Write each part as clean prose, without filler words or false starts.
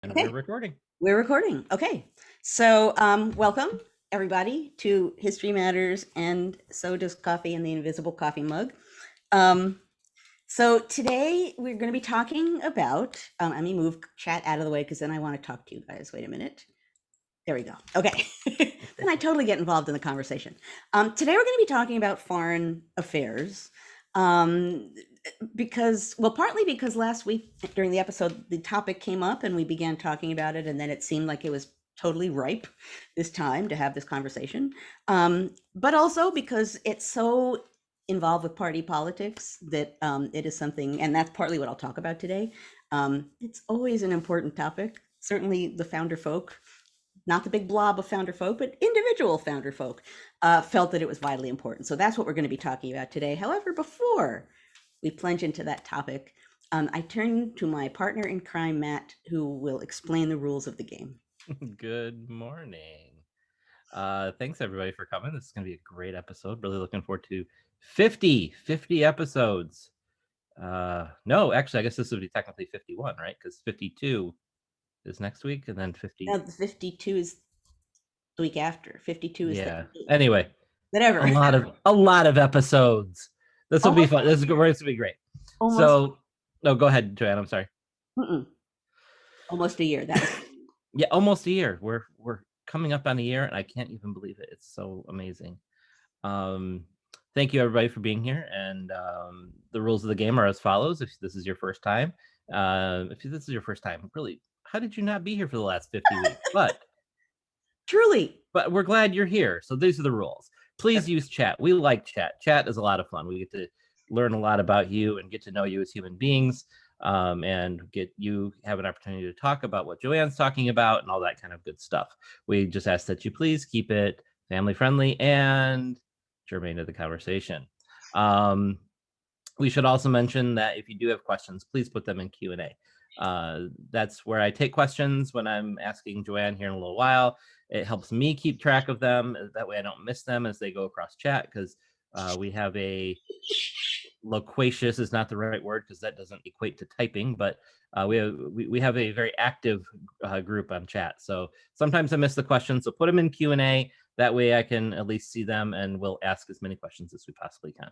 And we're Okay, recording. we're recording. Okay, so welcome everybody to History Matters, and so does coffee in the invisible coffee mug. Um, so today we're going to be talking about. Let me move chat out of the way because then I want to talk to you guys. Wait a minute. There we go. Okay, then I totally get involved in the conversation. Today we're going to be talking about foreign affairs. Um, because well partly because last week during the episode the topic came up and we began talking about it, and then it seemed like it was totally ripe this time to have this conversation, but also because it's so involved with party politics that it is something, and that's partly what I'll talk about today. It's always an important topic. Certainly the founder folk, not the big blob of founder folk, but individual founder folk, felt that it was vitally important. So that's what we're going to be talking about today. However, before we plunge into that topic, I turn to my partner in crime, Matt, who will explain the rules of the game. Good morning. Thanks everybody for coming. This is going to be a great episode. Really looking forward to 50 episodes. No, actually, I guess this would be technically 51, right? Because 52 is next week, and then 50. Now, the 52 is the week after. 52 is the Yeah. Anyway, a whatever. lot of episodes. This will be Almost, fun. This is going to be great. almost, So, no, go ahead, Joanne. I'm sorry. mm-mm, almost a year. That was Yeah, almost a year. We're coming up on a year, and I can't even believe it. It's so amazing. Um, Thank you everybody for being here. And the rules of the game are as follows. If this is your first time, really, how did you not be here for the last 50 weeks? truly. But we're glad you're here. So these are the rules. Please use chat. We like chat. Chat is a lot of fun. We get to learn a lot about you and get to know you as human beings, and get you have an opportunity to talk about what Joanne's talking about and all that kind of good stuff. We just ask that you please keep it family friendly and germane to the conversation. Um, we should also mention that if you do have questions, please put them in Q&A. That's where I take questions when I'm asking Joanne here in a little while. It helps me keep track of them. That way I don't miss them as they go across chat, because we have a loquacious is not the right word because that doesn't equate to typing, but we have a very active group on chat. So sometimes I miss the questions, so put them in Q&A. That way I can at least see them, and we'll ask as many questions as we possibly can.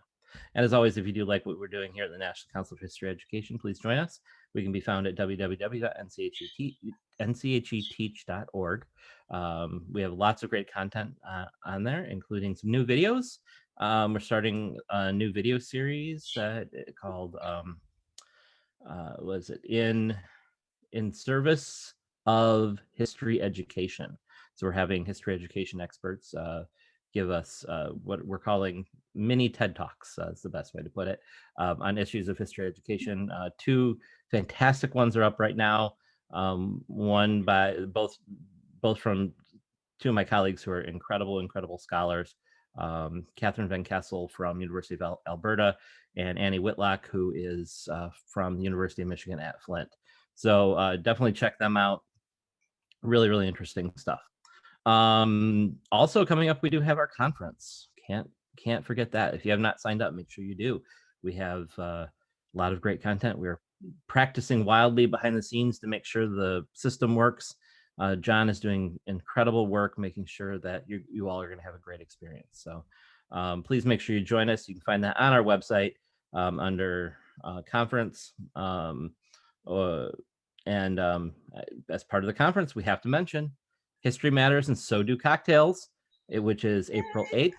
And as always, if you do like what we're doing here at the National Council of History Education, please join us. We can be found at www.ncheteach.org. We have lots of great content on there, including some new videos. We're starting a new video series called was it in service of history education. So we're having history education experts give us what we're calling mini TED Talks, is the best way to put it, on issues of history education. Two fantastic ones are up right now. One by both from two of my colleagues who are incredible scholars, Catherine Van Kessel from University of Alberta, and Annie Whitlock, who is from the University of Michigan at Flint. So definitely check them out. Really interesting stuff. Also coming up, we do have our conference. Can't forget that. If you have not signed up, make sure you do. We have a lot of great content. We're practicing wildly behind the scenes to make sure the system works. John is doing incredible work making sure that you all are going to have a great experience. So please make sure you join us. You can find that on our website under conference. And as part of the conference, we have to mention History Matters and So Do Cocktails, which is April 8th,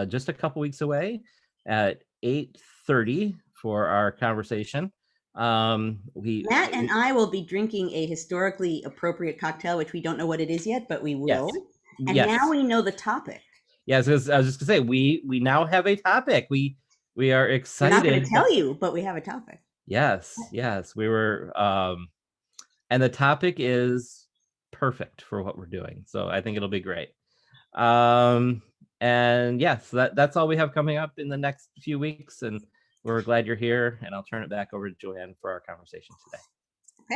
just a couple weeks away at 8:30 for our conversation. Matt and I will be drinking a historically appropriate cocktail, which we don't know what it is yet, but we Yes. will. And now Yes. we know the topic. Yes, I was just gonna say we now have a topic. We are We're not going to excited. tell you, but we have a topic. Yes, we were and the topic is perfect for what we're doing. So I think it'll be great. And yes, that's all we have coming up in the next few weeks, and we're glad you're here, and I'll turn it back over to Joanne for our conversation today.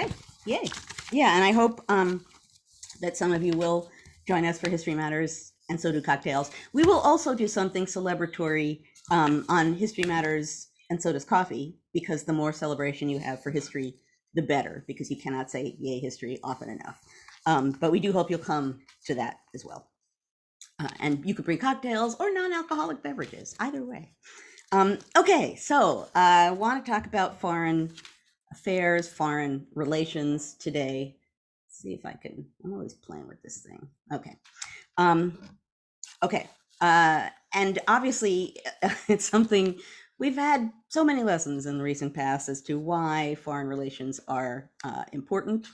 Okay, yay. Yeah, and I hope that some of you will join us for History Matters and So Do Cocktails. We will also do something celebratory on History Matters and So Does Coffee, because the more celebration you have for history, the better, because you cannot say yay history often enough. But we do hope you'll come to that as well. And you could bring cocktails or non-alcoholic beverages, either way. Okay, so I want to talk about foreign affairs, foreign relations today. Let's see if I can, I'm always playing with this thing. Okay. Okay. And obviously, it's something we've had so many lessons in the recent past as to why foreign relations are important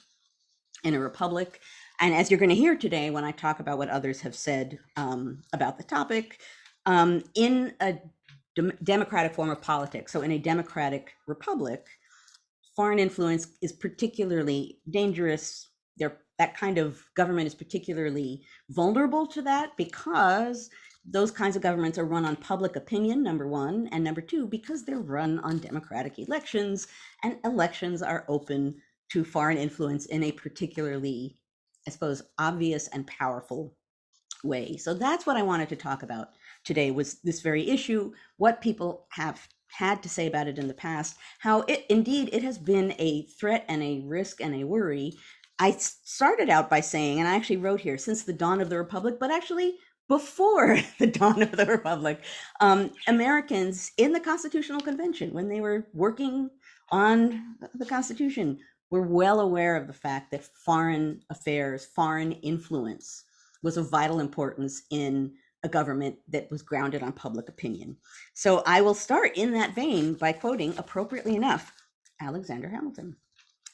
in a republic. And as you're going to hear today, when I talk about what others have said about the topic, in a democratic form of politics, so in a democratic republic, foreign influence is particularly dangerous. That kind of government is particularly vulnerable to that because those kinds of governments are run on public opinion, number one, and number two, because they're run on democratic elections, and elections are open to foreign influence in a particularly, I suppose, obvious and powerful way. So that's what I wanted to talk about today, was this very issue, what people have had to say about it in the past, how it has been a threat and a risk and a worry. I started out by saying, and I actually wrote here, since the dawn of the Republic, but actually before the dawn of the Republic, Americans in the Constitutional Convention, when they were working on the Constitution, were well aware of the fact that foreign affairs, foreign influence was of vital importance in a government that was grounded on public opinion. So I will start in that vein by quoting, appropriately enough, Alexander Hamilton,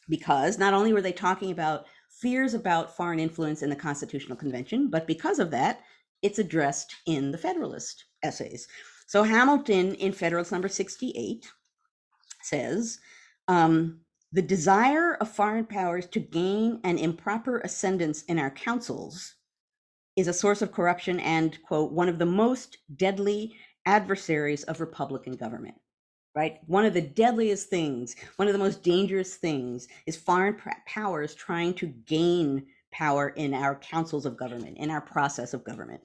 because not only were they talking about fears about foreign influence in the Constitutional Convention, but because of that, it's addressed in the Federalist essays. So Hamilton, in Federalist number 68, says, the desire of foreign powers to gain an improper ascendance in our councils is a source of corruption and, quote, one of the most deadly adversaries of Republican government, right? One of the deadliest things, one of the most dangerous things is foreign powers trying to gain power in our councils of government, in our process of government.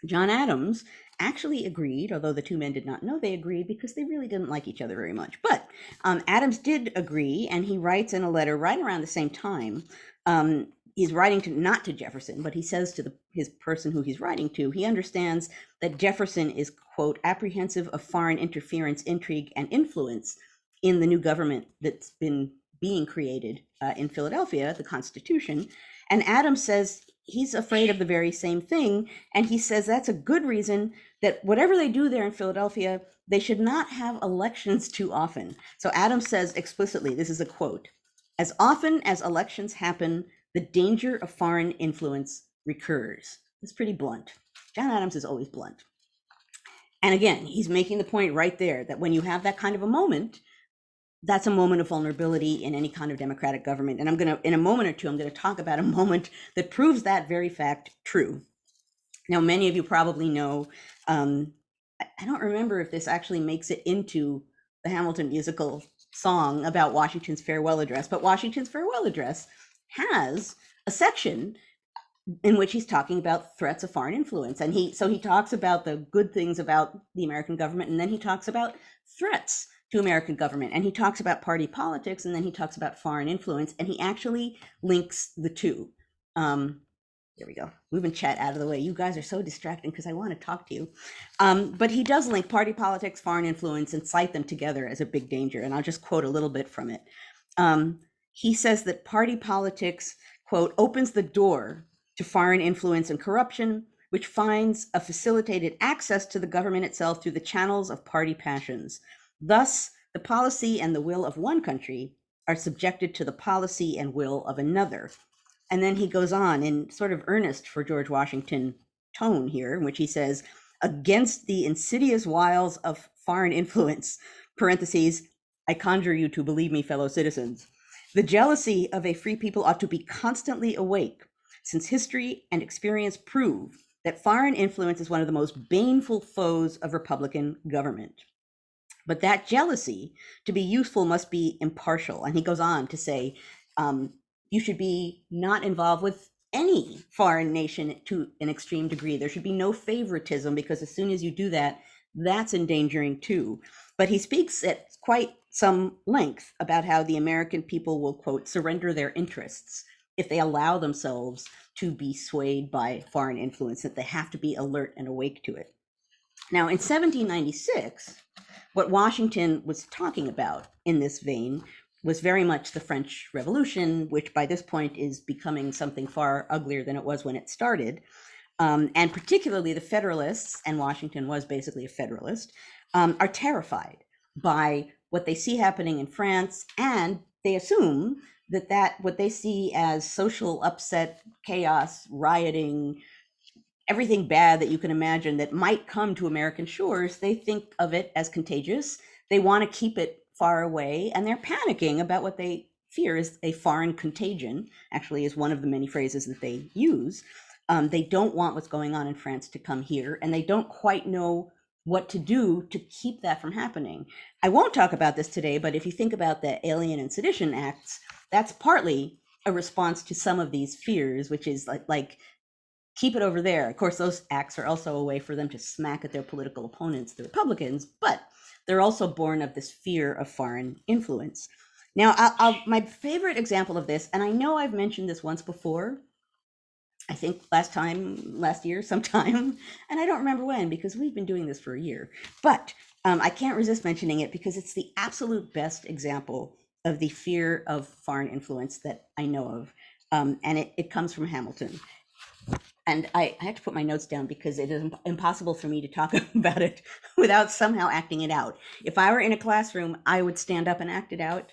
John Adams actually agreed, although the two men did not know they agreed because they really didn't like each other very much. But Adams did agree, and he writes in a letter right around the same time. He's writing to, not to Jefferson, but he says to his person who he's writing to, he understands that Jefferson is, quote, apprehensive of foreign interference, intrigue, and influence in the new government that's been being created in Philadelphia, the Constitution. And Adams says he's afraid of the very same thing. And he says that's a good reason that whatever they do there in Philadelphia, they should not have elections too often. So Adams says explicitly, this is a quote, as often as elections happen, the danger of foreign influence recurs. It's pretty blunt. John Adams is always blunt. And again, he's making the point right there that when you have that kind of a moment, that's a moment of vulnerability in any kind of democratic government. And I'm going to, in a moment or two, I'm going to talk about a moment that proves that very fact true. Now, many of you probably know, I don't remember if this actually makes it into the Hamilton musical song about Washington's farewell address, but Washington's farewell address has a section in which he's talking about threats of foreign influence. And he talks about the good things about the American government, and then he talks about threats to American government, and he talks about party politics, and then he talks about foreign influence, and he actually links the two. There we go. Moving chat out of the way. You guys are so distracting because I want to talk to you. But he does link party politics, foreign influence, and cite them together as a big danger. And I'll just quote a little bit from it. He says that party politics, quote, opens the door to foreign influence and corruption, which finds a facilitated access to the government itself through the channels of party passions. Thus, the policy and the will of one country are subjected to the policy and will of another. And then he goes on in sort of earnest for George Washington tone here, in which he says, against the insidious wiles of foreign influence, parentheses, I conjure you to believe me, fellow citizens, the jealousy of a free people ought to be constantly awake, since history and experience prove that foreign influence is one of the most baneful foes of Republican government. But that jealousy, to be useful, must be impartial. And he goes on to say, you should be not involved with any foreign nation to an extreme degree. There should be no favoritism, because as soon as you do that, that's endangering too. But he speaks at quite some length about how the American people will, quote, surrender their interests if they allow themselves to be swayed by foreign influence, that they have to be alert and awake to it. Now, in 1796, what Washington was talking about in this vein was very much the French Revolution, which by this point is becoming something far uglier than it was when it started. And particularly the Federalists, and Washington was basically a Federalist, are terrified by what they see happening in France, and they assume that what they see as social upset, chaos, rioting, everything bad that you can imagine that might come to American shores, they think of it as contagious. They want to keep it far away, and they're panicking about what they fear is a foreign contagion, actually is one of the many phrases that they use. They don't want what's going on in France to come here, and they don't quite know what to do to keep that from happening. I won't talk about this today, but if you think about the Alien and Sedition Acts, that's partly a response to some of these fears, which is like keep it over there. Of course, those acts are also a way for them to smack at their political opponents, the Republicans, but they're also born of this fear of foreign influence. Now, my favorite example of this, and I know I've mentioned this once before, I think last year sometime, and I don't remember when because we've been doing this for a year, but I can't resist mentioning it because it's the absolute best example of the fear of foreign influence that I know of. And it comes from Hamilton. And I had to put my notes down because it is impossible for me to talk about it without somehow acting it out. If I were in a classroom, I would stand up and act it out.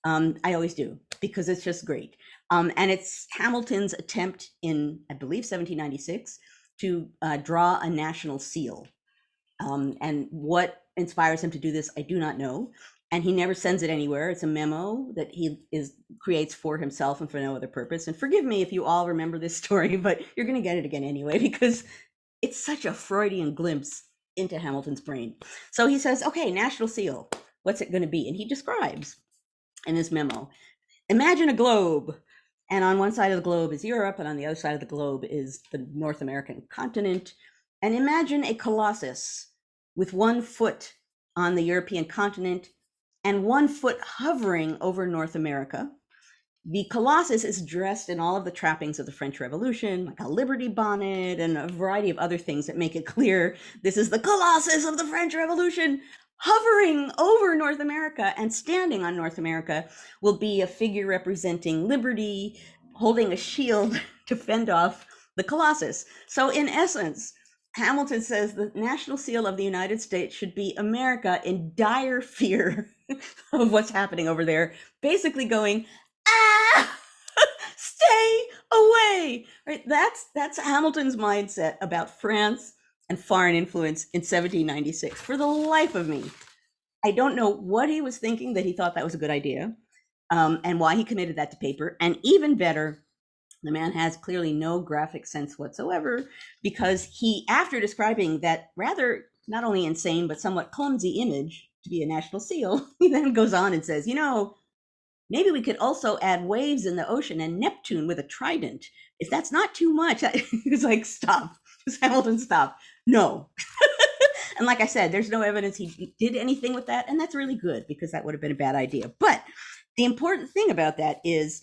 I always do because it's just great. And it's Hamilton's attempt in, I believe, 1796 to draw a national seal. And what inspires him to do this, I do not know. And he never sends it anywhere. It's a memo that he creates for himself and for no other purpose. And forgive me if you all remember this story, but you're going to get it again anyway, because it's such a Freudian glimpse into Hamilton's brain. So he says, okay, national seal, what's it going to be? And he describes in this memo, imagine a globe. And on one side of the globe is Europe, and on the other side of the globe is the North American continent. And imagine a colossus with 1 foot on the European continent and 1 foot hovering over North America. The colossus is dressed in all of the trappings of the French Revolution, like a Liberty bonnet and a variety of other things that make it clear this is the colossus of the French Revolution. Hovering over North America and standing on North America will be a figure representing liberty, holding a shield to fend off the colossus. So in essence, Hamilton says the national seal of the United States should be America in dire fear of what's happening over there, basically going, ah, stay away, right? That's Hamilton's mindset about France and foreign influence in 1796. For the life of me, I don't know what he was thinking that he thought that was a good idea, and why he committed that to paper. And even better, the man has clearly no graphic sense whatsoever, because he, after describing that rather not only insane but somewhat clumsy image to be a national seal, he then goes on and says, maybe we could also add waves in the ocean and Neptune with a trident. If that's not too much, he's like, stop. Hamilton, stop. No. And like I said, there's no evidence he did anything with that. And that's really good because that would have been a bad idea. But the important thing about that is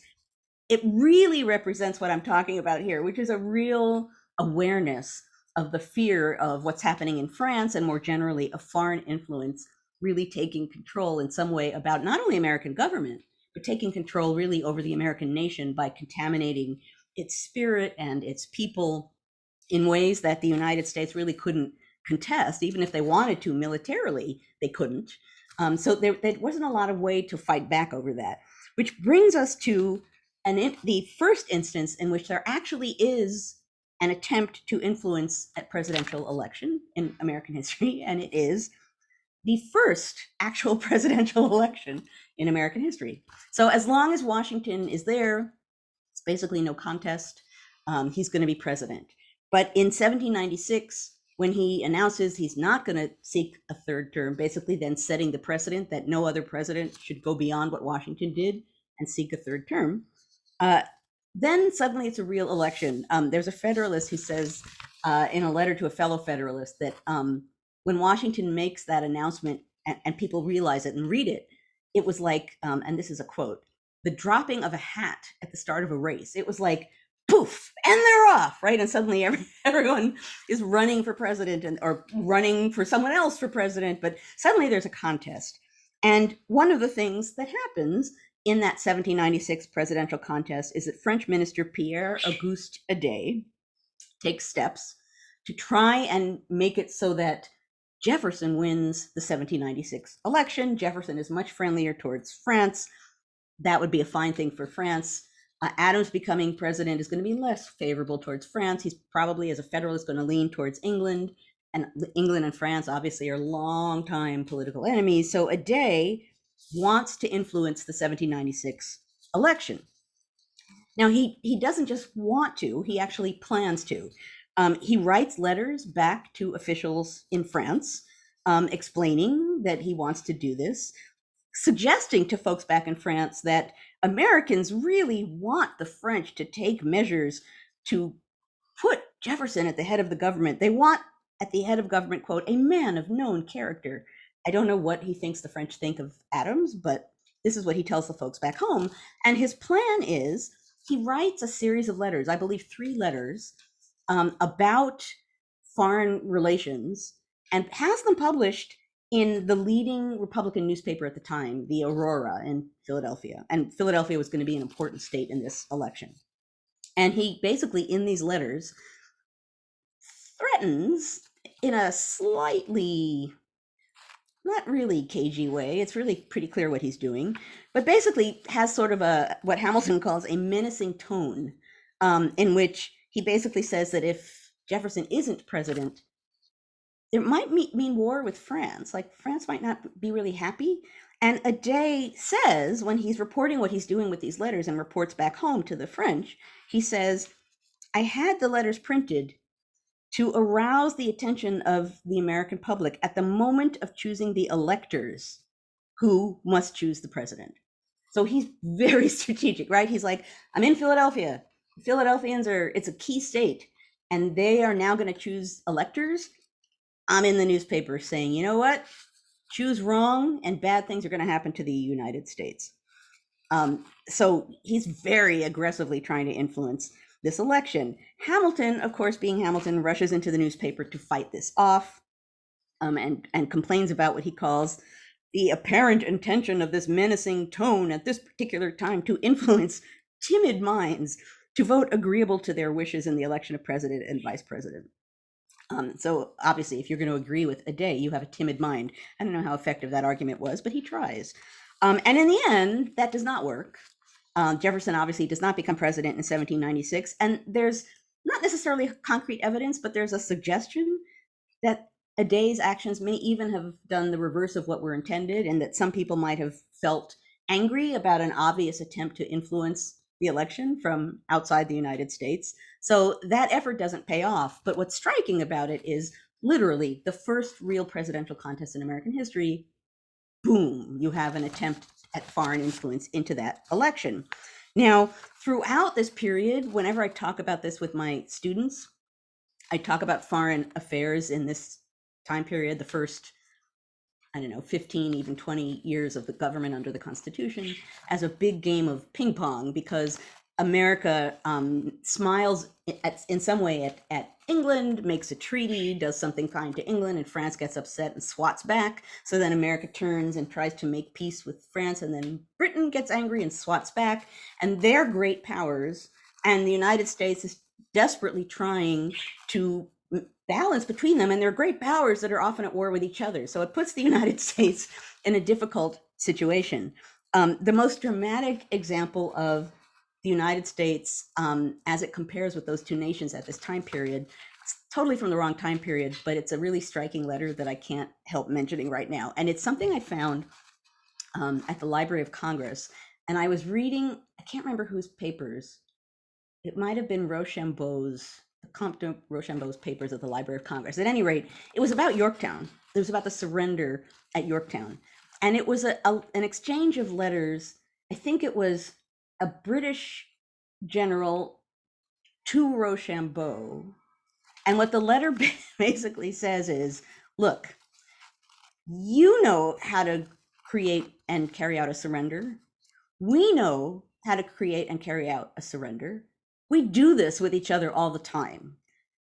it really represents what I'm talking about here, which is a real awareness of the fear of what's happening in France and more generally a foreign influence really taking control in some way about not only American government, but taking control really over the American nation by contaminating its spirit and its people in ways that the United States really couldn't contest. Even if they wanted to militarily, they couldn't. So there wasn't a lot of way to fight back over that, which brings us to the first instance in which there actually is an attempt to influence a presidential election in American history, and it is the first actual presidential election in American history. So as long as Washington is there, it's basically no contest. He's going to be president. But in 1796, when he announces he's not going to seek a third term, basically then setting the precedent that no other president should go beyond what Washington did and seek a third term, then suddenly it's a real election. There's a Federalist who says in a letter to a fellow Federalist that when Washington makes that announcement and people realize it and read it, it was like, and this is a quote, the dropping of a hat at the start of a race. It was like, poof, and they're off, right? And suddenly everyone is running for president or running for someone else for president, but suddenly there's a contest. And one of the things that happens in that 1796 presidential contest is that French minister Pierre Auguste Adet takes steps to try and make it so that Jefferson wins the 1796 election. Jefferson is much friendlier towards France. That would be a fine thing for France. Adams becoming president is going to be less favorable towards France. He's probably, as a Federalist, going to lean towards England. And England and France obviously are longtime political enemies. So Adet wants to influence the 1796 election. Now, he doesn't just want to, he actually plans to. He writes letters back to officials in France, explaining that he wants to do this, suggesting to folks back in France that Americans really want the French to take measures to put Jefferson at the head of the government. They want at the head of government, quote, a man of known character. I don't know what he thinks the French think of Adams, but this is what he tells the folks back home. And his plan is he writes a series of letters, I believe 3 letters, about foreign relations, and has them published in the leading Republican newspaper at the time, the Aurora in Philadelphia. And Philadelphia was going to be an important state in this election. And he basically, in these letters, threatens in a slightly, not really cagey way, it's really pretty clear what he's doing, but basically has sort of a, what Hamilton calls a menacing tone, in which he basically says that if Jefferson isn't president, it might mean war with France. Like France might not be really happy. And Adet says, when he's reporting what he's doing with these letters and reports back home to the French, he says, I had the letters printed to arouse the attention of the American public at the moment of choosing the electors who must choose the president. So he's very strategic, right? He's like, I'm in Philadelphia. Philadelphians it's a key state, and they are now going to choose electors. I'm in the newspaper saying, you know what? Choose wrong and bad things are going to happen to the United States. So he's very aggressively trying to influence this election. Hamilton, of course, being Hamilton, rushes into the newspaper to fight this off, and complains about what he calls the apparent intention of this menacing tone at this particular time to influence timid minds to vote agreeable to their wishes in the election of president and vice president. So obviously, if you're going to agree with Adet, you have a timid mind. I don't know how effective that argument was, but he tries. And in the end, that does not work. Jefferson obviously does not become president in 1796. And there's not necessarily concrete evidence, but there's a suggestion that Adet's actions may even have done the reverse of what were intended, and that some people might have felt angry about an obvious attempt to influence the election from outside the United States. So that effort doesn't pay off. But what's striking about it is literally the first real presidential contest in American history. Boom, you have an attempt at foreign influence into that election. Now, throughout this period, whenever I talk about this with my students, I talk about foreign affairs in this time period, the first, 15, even 20 years of the government under the Constitution, as a big game of ping pong, because America smiles in some way at England, makes a treaty, does something kind to England, and France gets upset and swats back. So then America turns and tries to make peace with France, and then Britain gets angry and swats back. And they're great powers, and the United States is desperately trying to balance between them, and they're great powers that are often at war with each other. So it puts the United States in a difficult situation. The most dramatic example of the United States as it compares with those two nations at this time period, it's totally from the wrong time period, but it's a really striking letter that I can't help mentioning right now. And it's something I found at the Library of Congress. And I was reading, I can't remember whose papers. It might have been Rochambeau's, the Comte de Rochambeau's papers at the Library of Congress. At any rate, it was about Yorktown. It was about the surrender at Yorktown. And it was an exchange of letters. I think it was a British general to Rochambeau. And what the letter basically says is, look, you know how to create and carry out a surrender. We know how to create and carry out a surrender. We do this with each other all the time.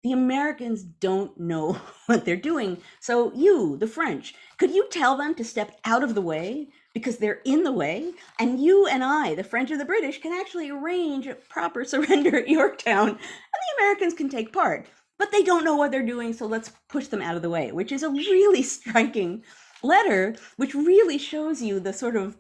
The Americans don't know what they're doing. So you, the French, could you tell them to step out of the way because they're in the way? And you and I, the French or the British, can actually arrange a proper surrender at Yorktown, and the Americans can take part. But they don't know what they're doing, so let's push them out of the way, which is a really striking letter, which really shows you the sort of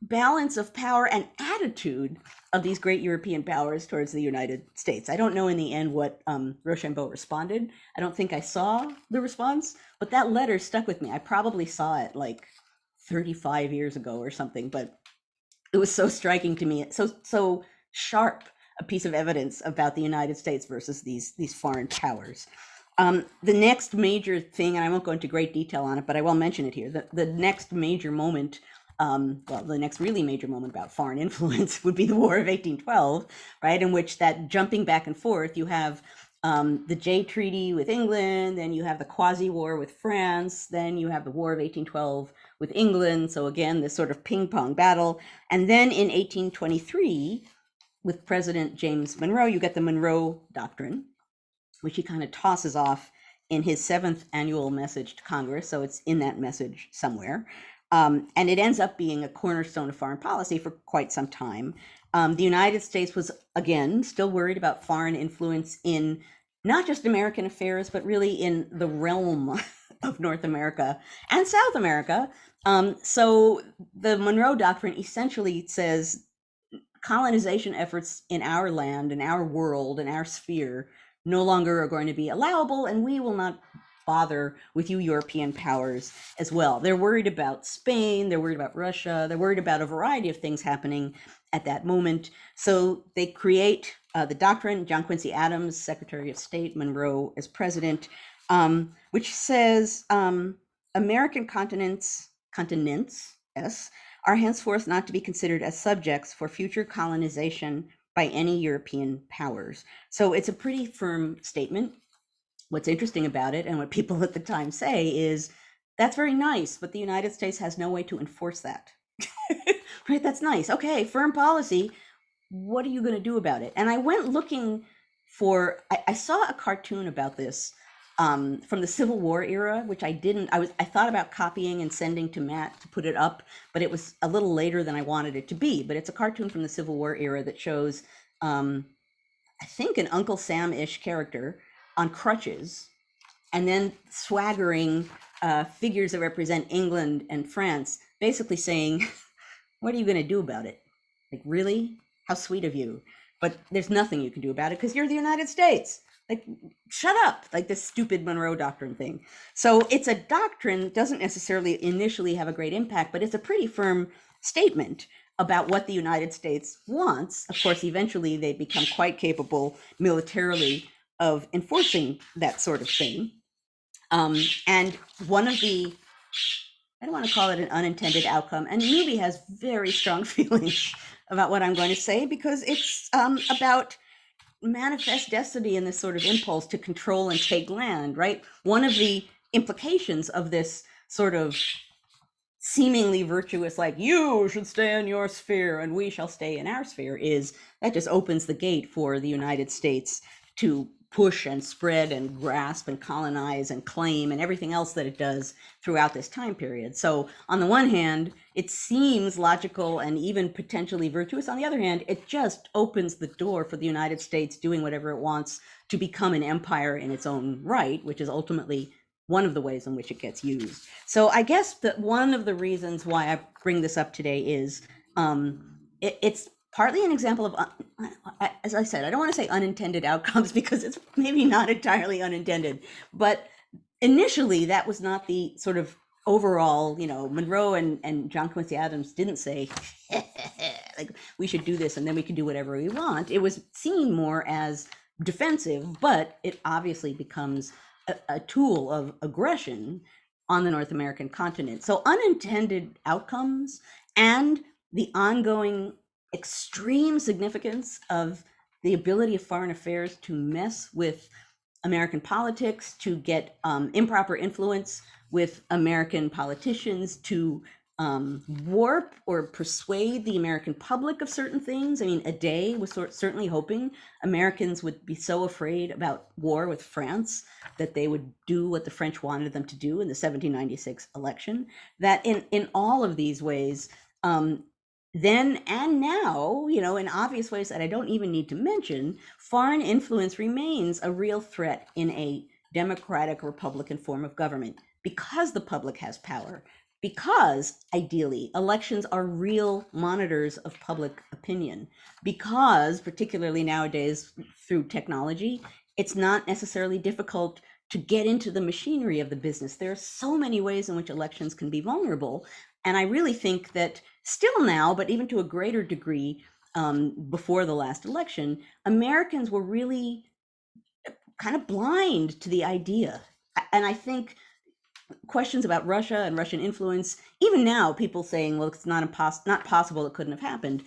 balance of power and attitude of these great European powers towards the United States. I don't know in the end what Rochambeau responded. I don't think I saw the response, but that letter stuck with me. I probably saw it like 35 years ago or something, but it was so striking to me, so sharp a piece of evidence about the United States versus these foreign powers. The next major thing, and I won't go into great detail on it, but I will mention it here, the next major moment, well, the next really major moment about foreign influence would be the War of 1812, right? In which that jumping back and forth, you have the Jay Treaty with England, then you have the quasi-war with France, then you have the War of 1812 with England. So again, this sort of ping-pong battle. And then in 1823, with President James Monroe, you get the Monroe Doctrine, which he kind of tosses off in his 7th annual message to Congress. So it's in that message somewhere. And it ends up being a cornerstone of foreign policy for quite some time. The United States was, again, still worried about foreign influence in not just American affairs, but really in the realm of North America and South America. So the Monroe Doctrine essentially says colonization efforts in our land, in our world, in our sphere, no longer are going to be allowable, and we will not bother with you European powers as well. They're worried about Spain, they're worried about Russia, they're worried about a variety of things happening at that moment. So they create the doctrine, John Quincy Adams, Secretary of State, Monroe as president, which says American continents, are henceforth not to be considered as subjects for future colonization by any European powers. So it's a pretty firm statement. What's interesting about it, and what people at the time say, is that's very nice, but the United States has no way to enforce that. Right? That's nice. Okay, firm policy. What are you going to do about it? And I went looking for, I saw a cartoon about this from the Civil War era, which I thought about copying and sending to Matt to put it up, but it was a little later than I wanted it to be. But it's a cartoon from the Civil War era that shows, I think, an Uncle Sam-ish character on crutches, and then swaggering figures that represent England and France, basically saying, what are you going to do about it? Like, really? How sweet of you. But there's nothing you can do about it because you're the United States. Like, shut up, like this stupid Monroe Doctrine thing. So it's a doctrine, doesn't necessarily initially have a great impact, but it's a pretty firm statement about what the United States wants. Of course, eventually they become quite capable militarily of enforcing that sort of thing. And one of the, I don't want to call it an unintended outcome, and Newbie has very strong feelings about what I'm going to say, because it's about manifest destiny and this sort of impulse to control and take land, right? One of the implications of this sort of seemingly virtuous, like, you should stay in your sphere and we shall stay in our sphere, is that just opens the gate for the United States to push and spread and grasp and colonize and claim and everything else that it does throughout this time period. So on the one hand, it seems logical and even potentially virtuous. On the other hand, it just opens the door for the United States doing whatever it wants to become an empire in its own right, which is ultimately one of the ways in which it gets used. So I guess that one of the reasons why I bring this up today is it's partly an example of, as I said, I don't want to say unintended outcomes because it's maybe not entirely unintended, but initially that was not the sort of overall, Monroe and John Quincy Adams didn't say, like, we should do this and then we can do whatever we want. It was seen more as defensive, but it obviously becomes a tool of aggression on the North American continent. So unintended outcomes and the ongoing extreme significance of the ability of foreign affairs to mess with American politics, to get improper influence with American politicians, to warp or persuade the American public of certain things. I mean, a day was certainly hoping Americans would be so afraid about war with France that they would do what the French wanted them to do in the 1796 election. That in all of these ways, then and now, in obvious ways that I don't even need to mention, foreign influence remains a real threat in a democratic Republican form of government because the public has power, because ideally elections are real monitors of public opinion, because particularly nowadays through technology, it's not necessarily difficult to get into the machinery of the business. There are so many ways in which elections can be vulnerable. And I really think that still now, but even to a greater degree before the last election, Americans were really kind of blind to the idea. And I think questions about Russia and Russian influence, even now, people saying, well, it's not possible, it couldn't have happened.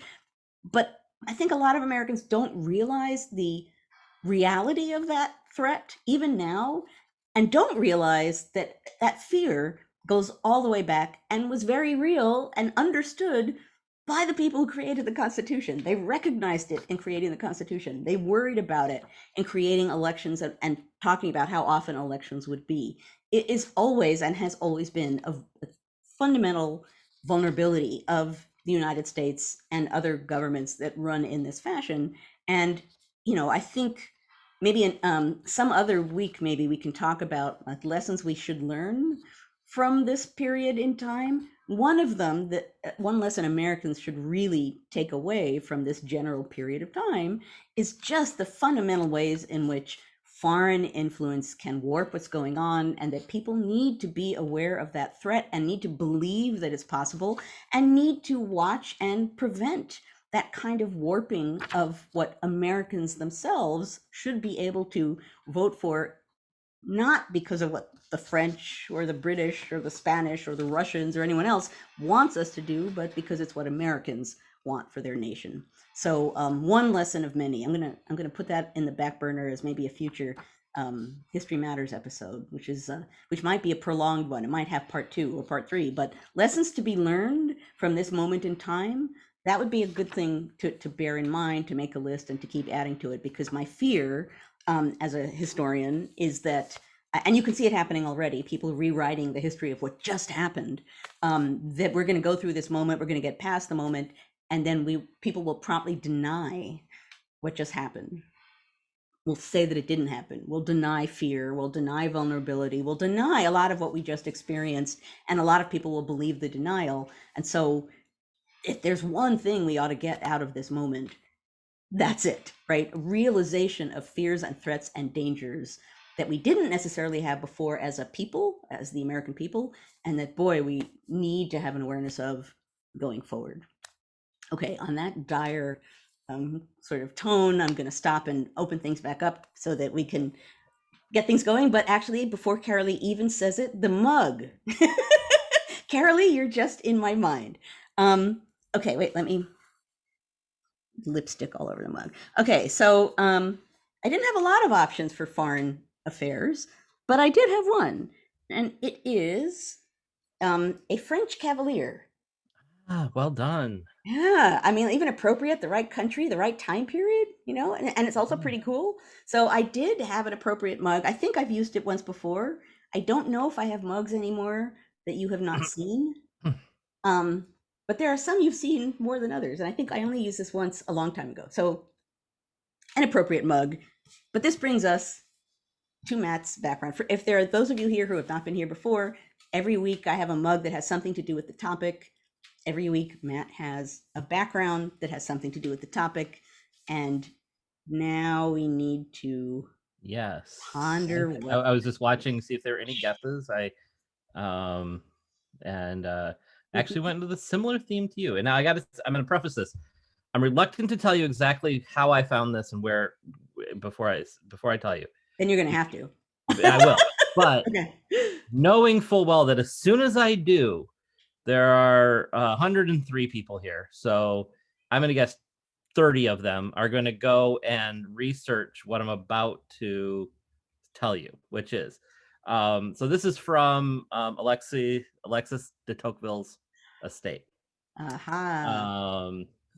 But I think a lot of Americans don't realize the reality of that threat, even now, and don't realize that that fear goes all the way back and was very real and understood by the people who created the Constitution. They recognized it in creating the Constitution. They worried about it in creating elections and talking about how often elections would be. It is always and has always been a fundamental vulnerability of the United States and other governments that run in this fashion. And, I think maybe in some other week, maybe we can talk about lessons we should learn from this period in time. One of them, one lesson Americans should really take away from this general period of time is just the fundamental ways in which foreign influence can warp what's going on, and that people need to be aware of that threat and need to believe that it's possible and need to watch and prevent that kind of warping of what Americans themselves should be able to vote for, not because of what the French or the British or the Spanish or the Russians or anyone else wants us to do, but because it's what Americans want for their nation. So one lesson of many. I'm gonna put that in the back burner as maybe a future History Matters episode, which might be a prolonged one. It might have part 2 or part 3, but lessons to be learned from this moment in time. That would be a good thing to bear in mind, to make a list and to keep adding to it, because my fear as a historian is that, and you can see it happening already, people rewriting the history of what just happened, that we're going to go through this moment, we're going to get past the moment, and then people will promptly deny what just happened. We'll say that it didn't happen. We'll deny fear. We'll deny vulnerability. We'll deny a lot of what we just experienced, and a lot of people will believe the denial. And so if there's one thing we ought to get out of this moment, that's it, right? A realization of fears and threats and dangers that we didn't necessarily have before as a people, as the American people, and that, boy, we need to have an awareness of going forward. Okay, on that dire sort of tone, I'm going to stop and open things back up so that we can get things going. But actually, before Carolee even says it, the mug. Carolee, you're just in my mind. Okay, wait, let me lipstick all over the mug. Okay, so I didn't have a lot of options for foreign affairs, but I did have one, and it is a French cavalier. Ah, well done. Yeah, I mean, even appropriate, the right country, the right time period, and it's also pretty cool. So I did have an appropriate mug. I think I've used it once before. I don't know if I have mugs anymore that you have not seen. But there are some you've seen more than others, and I think I only used this once a long time ago. So an appropriate mug. But this brings us to Matt's background. If there are those of you here who have not been here before, every week I have a mug that has something to do with the topic. Every week Matt has a background that has something to do with the topic. And now we need to ponder what... I was just watching to see if there were any guesses. Actually went into the similar theme to you. And now I'm going to preface this. I'm reluctant to tell you exactly how I found this and where before I tell you. Then you're going to have to. I will. But okay, knowing full well that as soon as I do, there are 103 people here. So I'm going to guess 30 of them are going to go and research what I'm about to tell you, which is so this is from Alexis de Tocqueville's estate. Aha.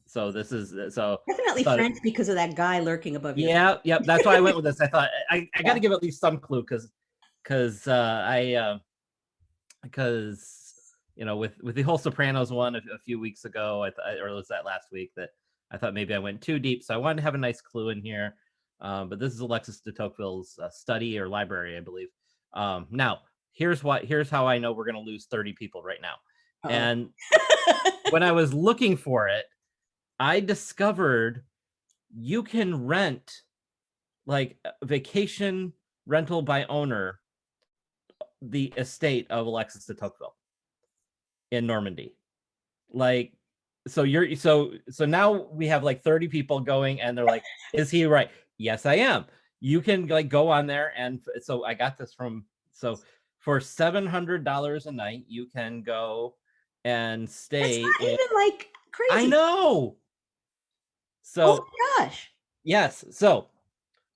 So this is so I Definitely thought, French because of that guy lurking above your head. yeah, that's why I went with this. I thought I got Yeah. to give at least some clue because because with the whole Sopranos one a few weeks ago, or was that last week, that I thought maybe I went too deep, so I wanted to have a nice clue in here. But this is Alexis de Tocqueville's study or library, I believe. Now here's how I know we're going to lose 30 people right now. Uh-oh. And when I was looking for it, I discovered you can rent like vacation rental by owner the estate of Alexis de Tocqueville in Normandy. Like, so now we have like 30 people going, and they're like, is he right? Yes, I am. You can like go on there, and so I got this for $700 a night, you can go and stay. That's not even like crazy. I know. So, oh my gosh. yes. So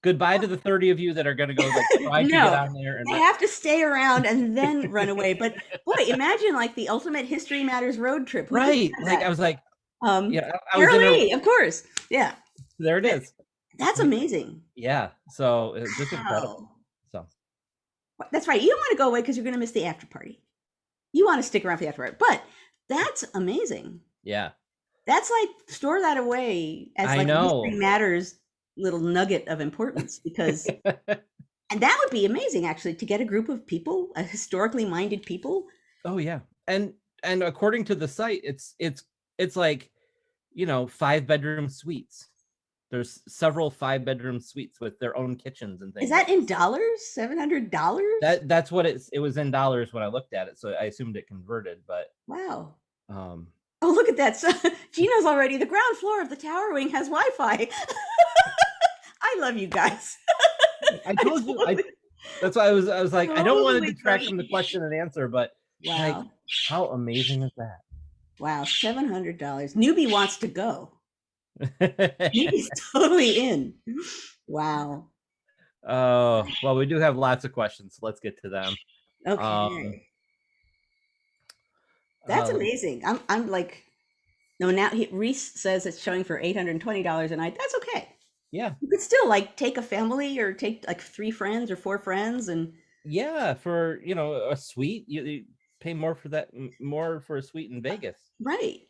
goodbye to the 30 of you that are going to go like try to get on there and they have to stay around and then run away. But boy, imagine like the ultimate History Matters road trip. Right. Like I was like, yeah, I was Lee, of course. Yeah. There it is. That's amazing. Yeah. So it's just incredible. So that's right. You don't want to go away because you're going to miss the after party. You want to stick around for the after party. But that's amazing. Yeah. That's like store that away as like History Matters little nugget of importance, because and that would be amazing actually, to get a group of people, historically minded people. Oh yeah. And according to the site, it's like 5-bedroom suites. There's several 5-bedroom suites with their own kitchens and things. Is that in dollars? $700? That's what it was in dollars when I looked at it, so I assumed it converted. But wow. Oh, look at that. So, Gino's already, the ground floor of the tower wing has Wi-Fi. I love you guys. I told you. That's why I was like, I don't want to detract from the question and answer, but wow. Like, how amazing is that? Wow, $700. Newbie wants to go. He's totally in. Wow. Oh, well, we do have lots of questions, so let's get to them. Okay. That's amazing. I'm like, no, now Reese says it's showing for $820 a night. That's okay. Yeah. You could still like take a family or take like 3 friends or 4 friends, and yeah, for a suite, you pay more for a suite in Vegas. Right.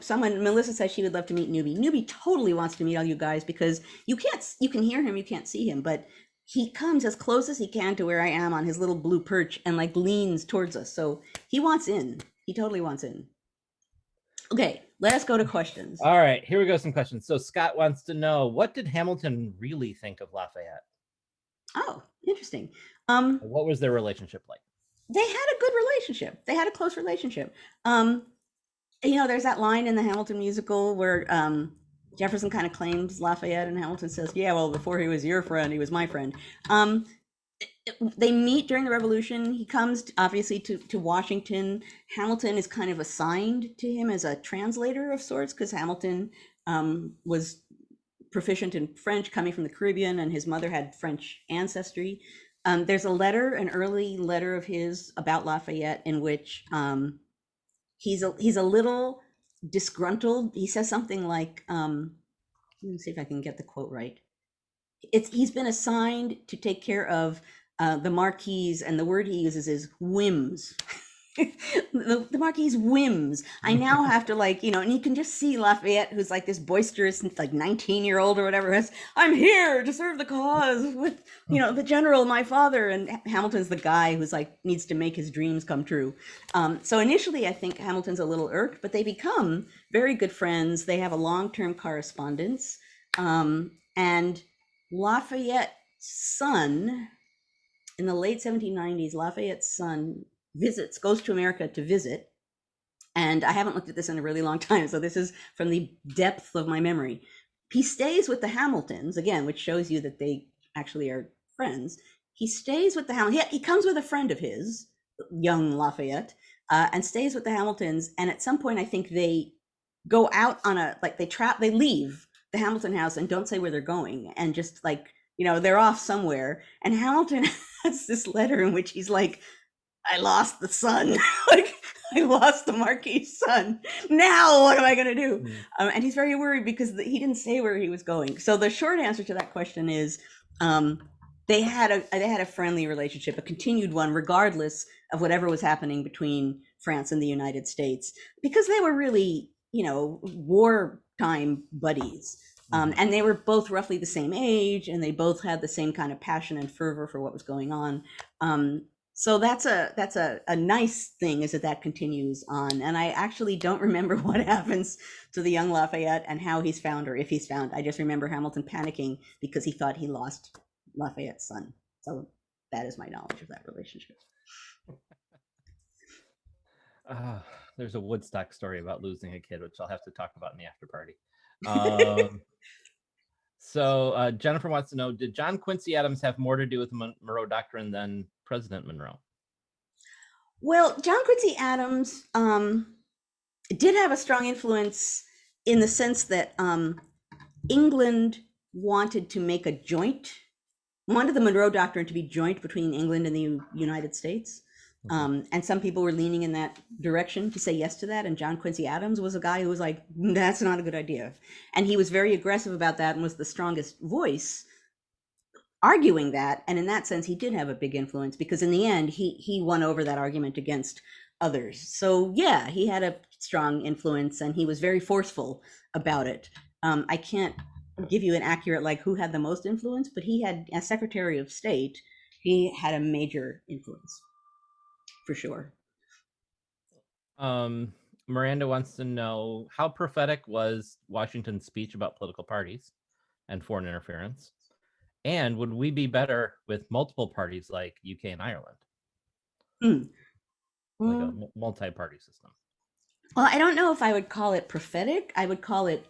Someone, Melissa, says she would love to meet Newbie. Newbie totally wants to meet all you guys, because you can hear him, you can't see him, but he comes as close as he can to where I am on his little blue perch and like leans towards us. So he wants in. He totally wants in. Okay, let us go to questions. All right, here we go. Some questions. So Scott wants to know, what did Hamilton really think of Lafayette? Oh, interesting. What was their relationship like? They had a good relationship. They had a close relationship. There's that line in the Hamilton musical where Jefferson kind of claims Lafayette, and Hamilton says, yeah, well, before he was your friend, he was my friend. They meet during the Revolution. He comes obviously to Washington. Hamilton is kind of assigned to him as a translator of sorts, because Hamilton was proficient in French, coming from the Caribbean, and his mother had French ancestry. There's an early letter of his about Lafayette, in which he's a little disgruntled. He says something like, let me see if I can get the quote right. He's been assigned to take care of the Marquis, and the word he uses is whims. the Marquis' whims. I now have to and you can just see Lafayette, who's like this boisterous, like 19-year-old or whatever, has, I'm here to serve the cause with, the general, my father. And Hamilton's the guy who's like, needs to make his dreams come true. So initially, I think Hamilton's a little irked, but they become very good friends. They have a long-term correspondence. And Lafayette's son, in the late 1790s, Lafayette's son goes to America to visit. And I haven't looked at this in a really long time, so this is from the depth of my memory. He stays with the Hamiltons, again, which shows you that they actually are friends. He stays with the Hamiltons. He comes with a friend of his, young Lafayette, and stays with the Hamiltons. And at some point, I think they go out on they leave the Hamilton house and don't say where they're going, and just they're off somewhere. And Hamilton has this letter in which he's like, I lost the son. I lost the Marquis's son. Now what am I going to do? Mm. And he's very worried because he didn't say where he was going. So the short answer to that question is, they had a friendly relationship, a continued one, regardless of whatever was happening between France and the United States, because they were really, wartime buddies. And they were both roughly the same age, and they both had the same kind of passion and fervor for what was going on. So that's a nice thing, is that continues on. And I actually don't remember what happens to the young Lafayette and how he's found, or if he's found. I just remember Hamilton panicking because he thought he lost Lafayette's son. So that is my knowledge of that relationship. There's a Woodstock story about losing a kid, which I'll have to talk about in the after party. So Jennifer wants to know, did John Quincy Adams have more to do with the Monroe Doctrine than President Monroe? Well, John Quincy Adams did have a strong influence in the sense that England wanted the Monroe Doctrine to be joint between England and the United States. And some people were leaning in that direction to say yes to that. And John Quincy Adams was a guy who was like, that's not a good idea. And he was very aggressive about that and was the strongest voice arguing that. And in that sense, he did have a big influence, because in the end, he won over that argument against others. So yeah, he had a strong influence, and he was very forceful about it. I can't give you an accurate, like, who had the most influence, but he had, as Secretary of State, he had a major influence. For sure. Miranda wants to know, how prophetic was Washington's speech about political parties and foreign interference? And would we be better with multiple parties like UK and Ireland? Like a multi-party system. Well, I don't know if I would call it prophetic. I would call it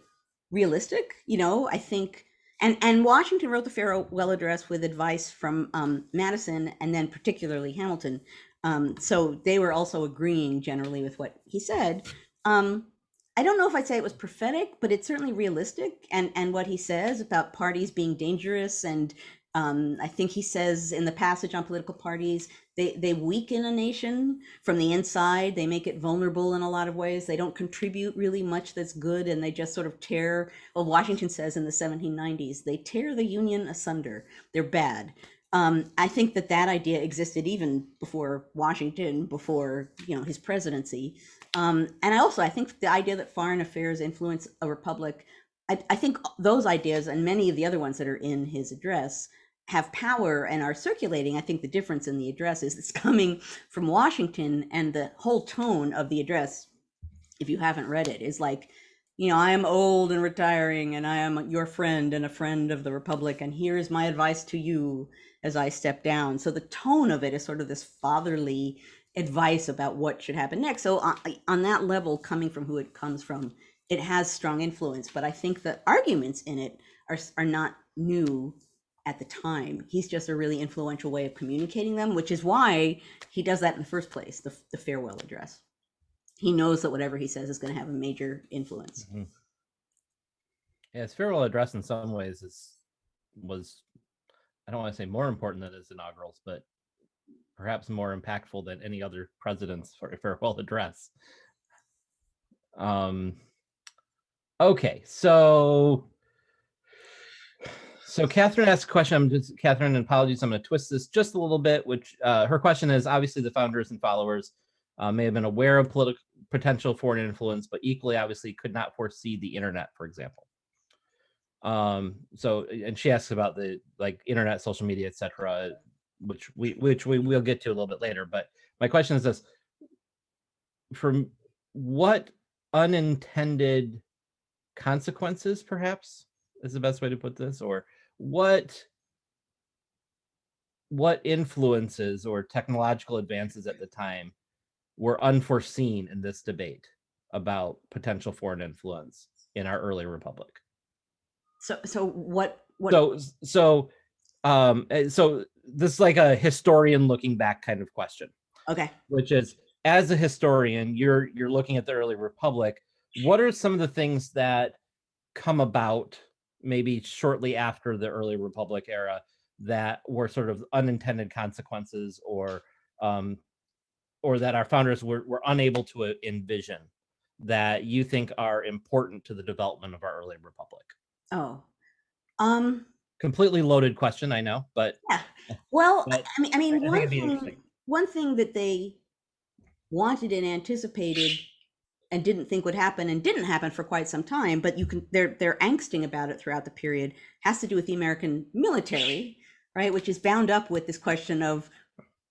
realistic. I think, and Washington wrote the farewell address with advice from Madison, and then particularly Hamilton. So they were also agreeing generally with what he said. I don't know if I'd say it was prophetic, but it's certainly realistic. And what he says about parties being dangerous, and I think he says in the passage on political parties, they weaken a nation from the inside. They make it vulnerable in a lot of ways. They don't contribute really much that's good, and they just sort of tear. Well, Washington says in the 1790s, they tear the Union asunder. They're bad. I think that idea existed even before Washington, before his presidency. And I think the idea that foreign affairs influence a republic, I think those ideas and many of the other ones that are in his address have power and are circulating. I think the difference in the address is it's coming from Washington, and the whole tone of the address, if you haven't read it, is like, I am old and retiring, and I am your friend and a friend of the Republic, and here is my advice to you as I step down. So the tone of it is sort of this fatherly advice about what should happen next. So on that level, coming from who it comes from, it has strong influence. But I think the arguments in it are not new at the time. He's just a really influential way of communicating them, which is why he does that in the first place, the farewell address. He knows that whatever he says is going to have a major influence. Mm-hmm. Yeah, his farewell address in some ways was, I don't want to say more important than his inaugurals, but perhaps more impactful than any other president's farewell address. Okay, so Catherine asked a question. Catherine, apologies, I'm going to twist this just a little bit, which her question is, obviously the founders and followers may have been aware of potential foreign influence, but equally obviously could not foresee the internet, for example. And she asks about the internet, social media, etc., which we will get to a little bit later. But my question is this: from what unintended consequences, perhaps, is the best way to put this, or what influences or technological advances at the time were unforeseen in this debate about potential foreign influence in our early republic? So what? So this is like a historian looking back kind of question. Okay. Which is, as a historian, you're looking at the early republic. What are some of the things that come about maybe shortly after the early republic era that were sort of unintended consequences, or or that our founders were unable to envision that you think are important to the development of our early republic? Oh, um, Completely loaded question, I know, but yeah. Well, but I mean, I think it'd be interesting. one thing that they wanted and anticipated and didn't think would happen and didn't happen for quite some time, but they're angsting about it throughout the period, has to do with the American military, right? Which is bound up with this question of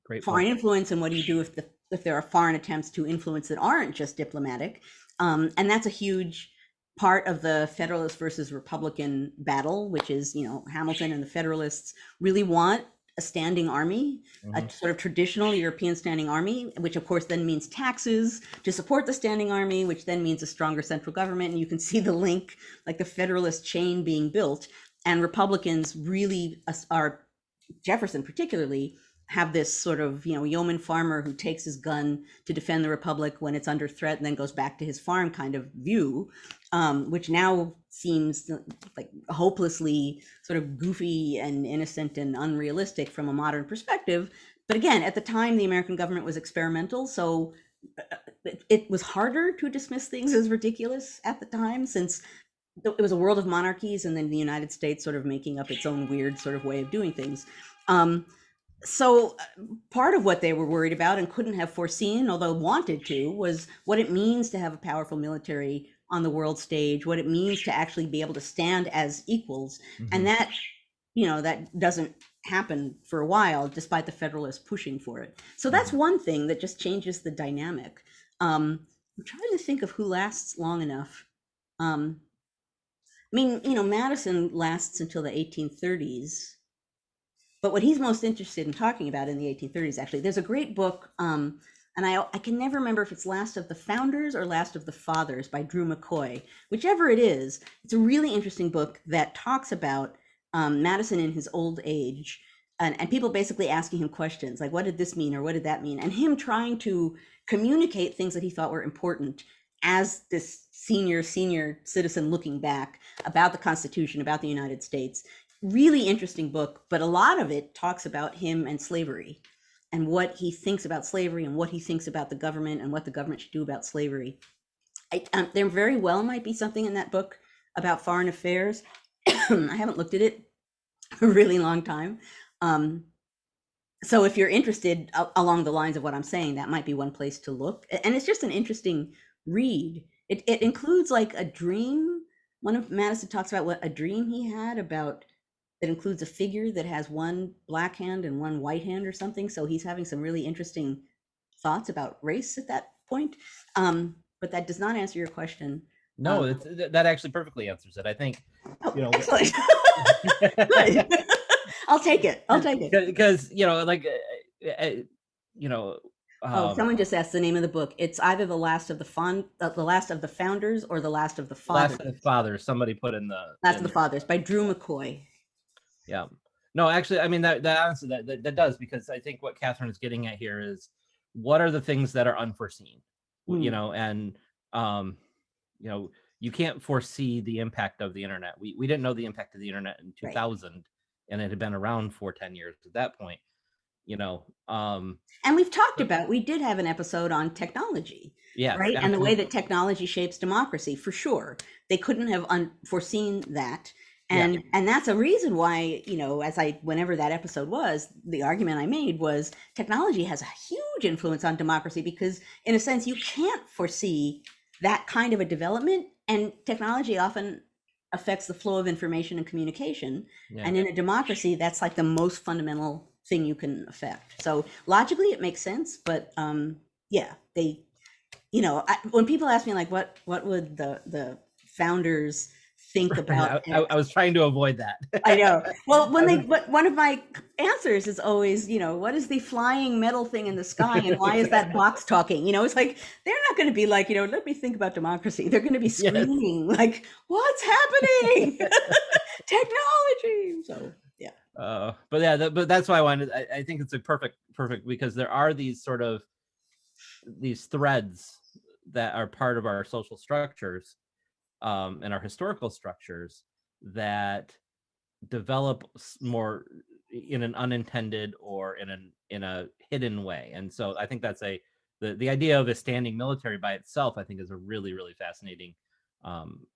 Great foreign point. influence and what do you do if there are foreign attempts to influence that aren't just diplomatic. And that's a huge part of the Federalist versus Republican battle, which is, Hamilton and the Federalists really want a standing army, a sort of traditional European standing army, which of course then means taxes to support the standing army, which then means a stronger central government. And you can see the link, like the Federalist chain being built. And Republicans really are, Jefferson particularly, have this sort of, yeoman farmer who takes his gun to defend the republic when it's under threat and then goes back to his farm kind of view, which now seems like hopelessly sort of goofy and innocent and unrealistic from a modern perspective. But again, at the time, the American government was experimental, so it was harder to dismiss things as ridiculous at the time, since it was a world of monarchies and then the United States sort of making up its own weird sort of way of doing things. So part of what they were worried about and couldn't have foreseen, although wanted to, was what it means to have a powerful military on the world stage, what it means to actually be able to stand as equals. And that, that doesn't happen for a while, despite the Federalists pushing for it. So that's one thing that just changes the dynamic. I'm trying to think of who lasts long enough. I mean, Madison lasts until the 1830s. But what he's most interested in talking about in the 1830s, actually, there's a great book, and I can never remember if it's Last of the Founders or Last of the Fathers by Drew McCoy. Whichever it is, it's a really interesting book that talks about Madison in his old age, and people basically asking him questions like, what did this mean or what did that mean? And him trying to communicate things that he thought were important as this senior citizen looking back about the Constitution, about the United States. Really interesting book, but a lot of it talks about him and slavery and what he thinks about slavery and what he thinks about the government and what the government should do about slavery. There very well might be something in that book about foreign affairs. I haven't looked at it for a really long time. So if you're interested along the lines of what I'm saying, that might be one place to look. And it's just an interesting read. It includes like a dream. One of Madison talks about what a dream he had about that includes a figure that has one black hand and one white hand or something. So he's having some really interesting thoughts about race at that point. But that does not answer your question. No, that actually perfectly answers it. I think, excellent. Good. I'll take it. Because, someone just asked the name of the book. It's either the Last of the Founders or the Last of the Fathers. Last of the Fathers. Somebody put in the Last of the Fathers by Drew McCoy. Yeah. No, actually, I mean, that honestly, that does, because I think what Catherine is getting at here is what are the things that are unforeseen, and, you can't foresee the impact of the internet. We didn't know the impact of the internet in 2000, right, and it had been around for 10 years at that point, and we've talked about, we did have an episode on technology, yeah, right? Absolutely. And the way that technology shapes democracy, for sure. They couldn't have unforeseen that. And that's a reason why, whenever that episode was, the argument I made was technology has a huge influence on democracy, because in a sense, you can't foresee that kind of a development. And technology often affects the flow of information and communication. Yeah. And in a democracy, that's like the most fundamental thing you can affect. So logically, it makes sense. But they, when people ask me like, what would the founders think about I was trying to avoid that. I know. Well, but one of my answers is always, what is the flying metal thing in the sky and why is that box talking? It's like, they're not going to be like, let me think about democracy. They're going to be screaming like, what's happening? Technology. So, yeah. But that's why I think it's a perfect, because there are these sort of these threads that are part of our social structures, and our historical structures that develop more in an unintended or in a hidden way. And so I think that's a the idea of a standing military by itself, I think, is a really, really fascinating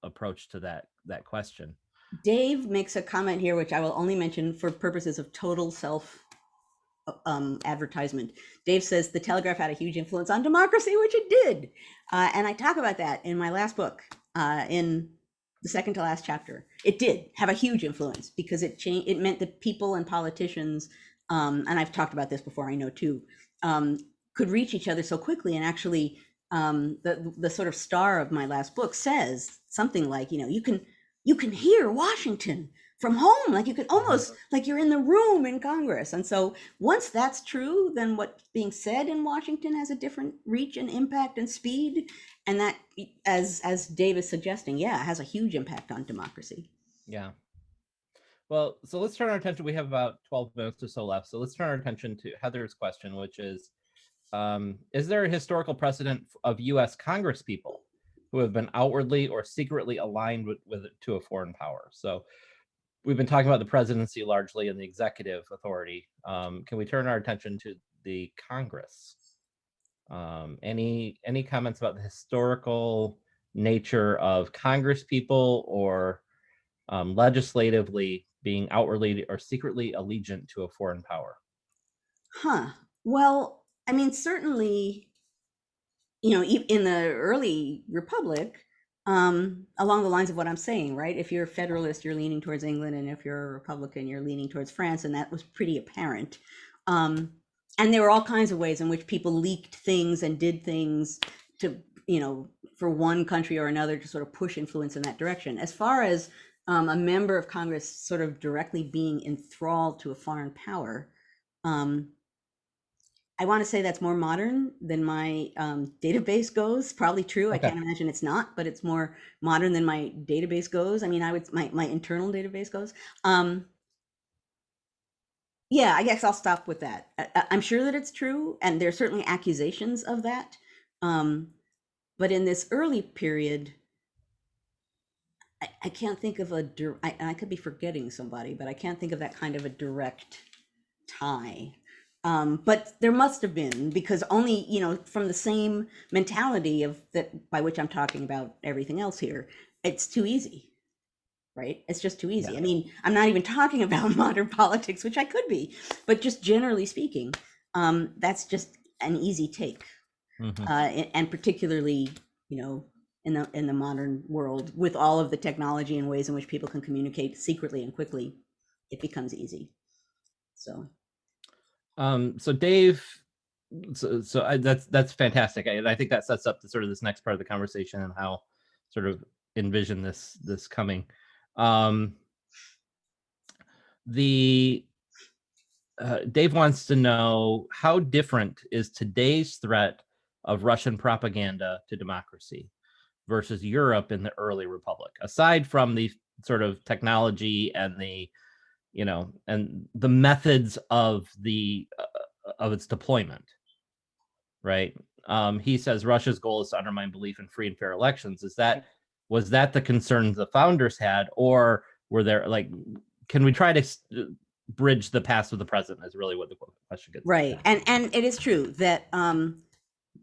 approach to that question. Dave makes a comment here, which I will only mention for purposes of total self advertisement. Dave says the Telegraph had a huge influence on democracy, which it did. And I talk about that in my last book, in the second to last chapter. It did have a huge influence because it meant that people and politicians, and I've talked about this before, I know too, could reach each other so quickly. And actually, the sort of star of my last book says something like, you can hear Washington from home, like you could almost, like you're in the room in Congress. And so once that's true, then what's being said in Washington has a different reach and impact and speed. And that, as Dave is suggesting, has a huge impact on democracy. Yeah. Well, so let's turn our attention. We have about 12 minutes or so left. So let's turn our attention to Heather's question, which is there a historical precedent of U.S. Congresspeople who have been outwardly or secretly aligned to a foreign power? So we've been talking about the presidency largely and the executive authority. Can we turn our attention to the Congress? Any comments about the historical nature of Congresspeople or legislatively being outwardly or secretly allegiant to a foreign power? Well, I mean, certainly, in the early republic, along the lines of what I'm saying, right? If you're a Federalist, you're leaning towards England, and if you're a Republican, you're leaning towards France, and that was pretty apparent. And there were all kinds of ways in which people leaked things and did things to, for one country or another to sort of push influence in that direction. As far as a member of Congress sort of directly being enthralled to a foreign power, I want to say that's more modern than my database goes. Probably true. Okay. I can't imagine it's not, but it's more modern than my database goes. I mean, my internal database goes. Yeah, I guess I'll stop with that. I'm sure that it's true, and there's certainly accusations of that. But in this early period, I can't think of I could be forgetting somebody, but I can't think of that kind of a direct tie. But there must have been, because only, from the same mentality of that, by which I'm talking about everything else here, it's too easy, right? It's just too easy. Yeah. I mean, I'm not even talking about modern politics, which I could be, but just generally speaking, that's just an easy take. Mm-hmm. And particularly, in the modern world, with all of the technology and ways in which people can communicate secretly and quickly, it becomes easy. So Dave, that's fantastic. I think that sets up the this next part of the conversation and how sort of envision this coming. Dave wants to know, how different is today's threat of Russian propaganda to democracy versus Europe in the early republic, aside from the sort of technology and the and the methods of its deployment, right? He says Russia's goal is to undermine belief in free and fair elections. Was that the concerns the founders had, or were there, can we try to bridge the past with the present? Is really what the question gets. Right, and it is true that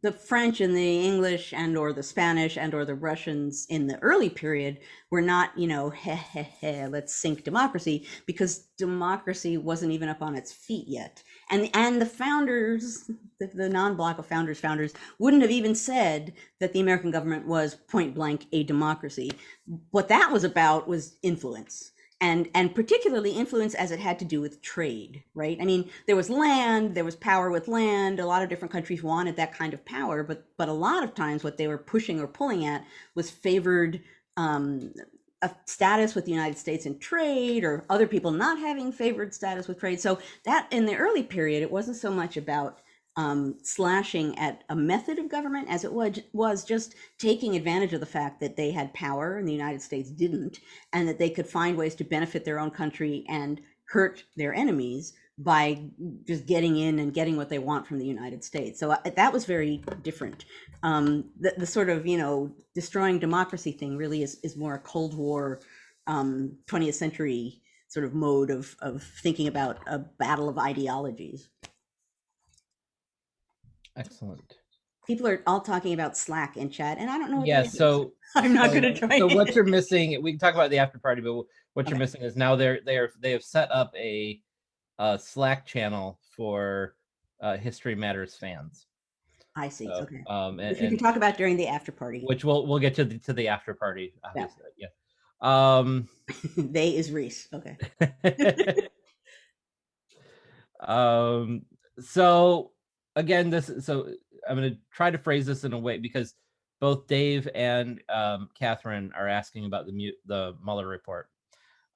the French and the English and or the Spanish and or the Russians in the early period were not, let's sink democracy, because democracy wasn't even up on its feet yet. And the founders, the non-block of founders wouldn't have even said that the American government was point blank a democracy. What that was about was influence. And particularly influence as it had to do with trade, right? I mean, there was land, there was power with land. A lot of different countries wanted that kind of power, but a lot of times what they were pushing or pulling at was favored a status with the United States in trade, or other people not having favored status with trade. So that in the early period, it wasn't so much about slashing at a method of government as it was just taking advantage of the fact that they had power and the United States didn't, and that they could find ways to benefit their own country and hurt their enemies by just getting in and getting what they want from the United States. So that was very different. The sort of, destroying democracy thing really is more a Cold War, 20th century sort of mode of thinking about a battle of ideologies. Excellent. People are all talking about Slack in chat, and I don't know what Yeah, that is. so I'm not so going to try so what it. you're missing, we can talk about the after party, but what you're Okay, missing is now they have set up a Slack channel for History Matters fans. I see. So Okay, and, which we can talk about during the after party. which we'll get to the after party, Yeah, obviously. Yeah. Um they is Reese. Okay. um so again, so I'm going to try to phrase this in a way, because both Dave and Catherine are asking about the Mueller report.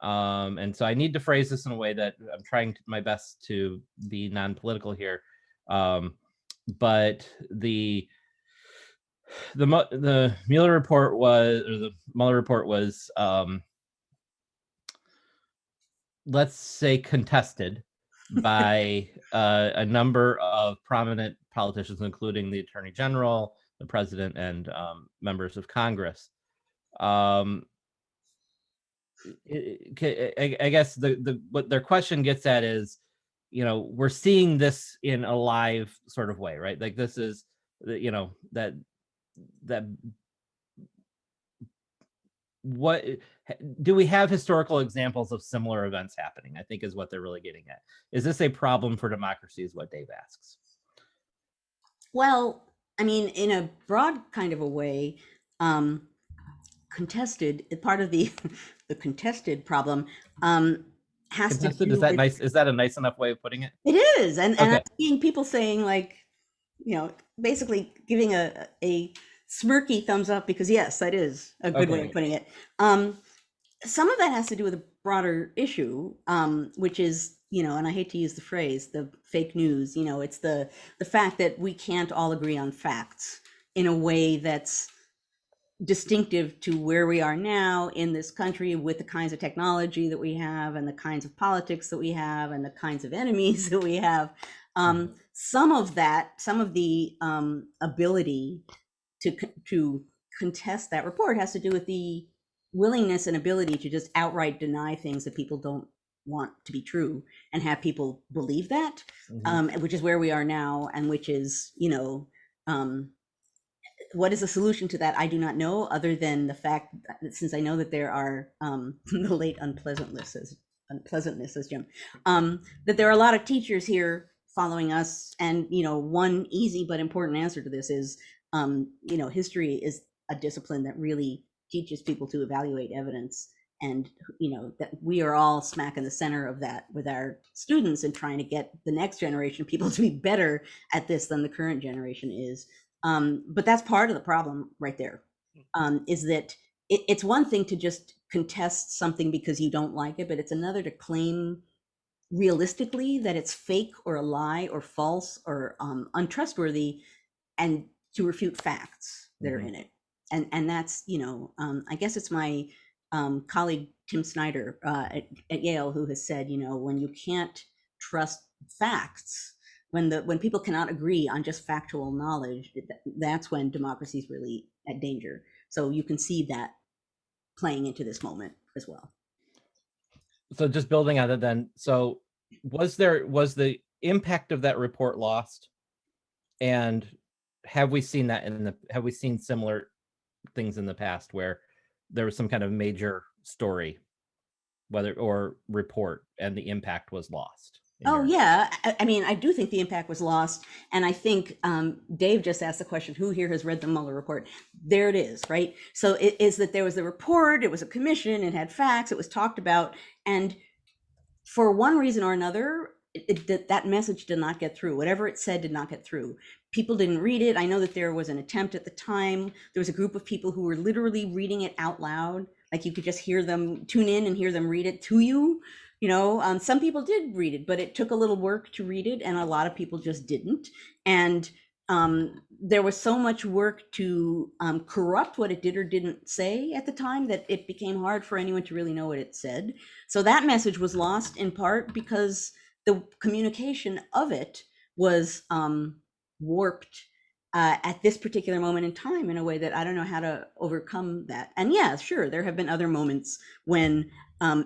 And so I need to phrase this in a way that I'm trying my best to be non-political here. But the Mueller report was, or the Mueller report was, let's say, contested by a number of prominent politicians, including the Attorney General, the President, and members of Congress. I guess what their question gets at is, we're seeing this in a live sort of way, right? Like, this is, that what do we have historical examples of similar events happening, I think, is what they're really getting at. Is this a problem for democracy, is what Dave asks. Well, I mean, in a broad kind of a way, um, contested part of the the contested problem has to Contested, is do that with nice? Is that a nice enough way of putting it? it is, and I'm Okay. seeing people saying like, basically giving a smirky thumbs up because yes, that is a good way Okay. of putting it. Some of that has to do with a broader issue, which is, and I hate to use the phrase, the fake news. It's the fact that we can't all agree on facts in a way that's distinctive to where we are now in this country with the kinds of technology that we have and the kinds of politics that we have and the kinds of enemies that we have. Some of the ability to contest that report has to do with the willingness and ability to just outright deny things that people don't want to be true and have people believe that, which is where we are now, and which is, what is the solution to that? I do not know, other than the fact that, since I know that there are the late unpleasantness as Jim, that there are a lot of teachers here following us, and one easy but important answer to this is, history is a discipline that really teaches people to evaluate evidence, and that we are all smack in the center of that with our students and trying to get the next generation of people to be better at this than the current generation is. But that's part of the problem right there, is that it's one thing to just contest something because you don't like it, but it's another to claim realistically that it's fake or a lie or false or untrustworthy, and to refute facts that are in it. And that's, I guess it's my colleague Tim Snyder at Yale who has said, when you can't trust facts, when people cannot agree on just factual knowledge, that's when democracy is really at danger. So you can see that playing into this moment as well. So just building on it then, so was the impact of that report lost? And have we seen similar things in the past where there was some kind of major story, or report, and the impact was lost? Oh yeah, I mean, I do think the impact was lost, and I think Dave just asked the question: who here has read the Mueller report? There it is, right? So it is that there was the report, it was a commission, it had facts, it was talked about, and for one reason or another, that message did not get through. Whatever it said did not get through. People didn't read it. I know that there was an attempt at the time. There was a group of people who were literally reading it out loud. Like you could just hear them tune in and hear them read it to you. Some people did read it, but it took a little work to read it, and a lot of people just didn't. And there was so much work to corrupt what it did or didn't say at the time that it became hard for anyone to really know what it said. So that message was lost in part because the communication of it was warped at this particular moment in time in a way that I don't know how to overcome that. And yeah, sure, there have been other moments when